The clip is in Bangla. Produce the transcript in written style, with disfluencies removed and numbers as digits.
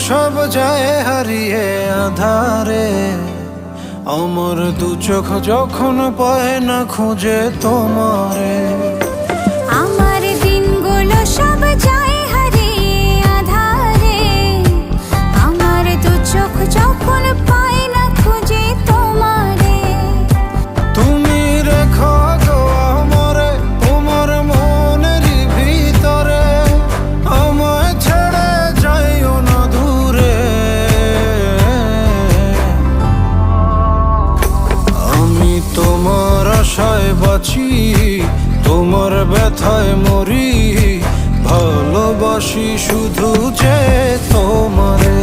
সব যায় হারিয়ে আধারে, আমার দু চোখ যখন পায় না খুঁজে তোমারে। আমার দিনগুলো সব যায় হারিয়ে আধারে, আমার দু চোখ যখন পায় না খুঁজে তোমারে। তুমি রেখো গো আমারে তোমার মনের ভিতরে, আমায় ছেড়ে যাইও না দূরে। আমি তোমার আশায় বাঁচি, তোমার ব্যথায় মরি, ভালোবাসি শুধু যে তোমারে।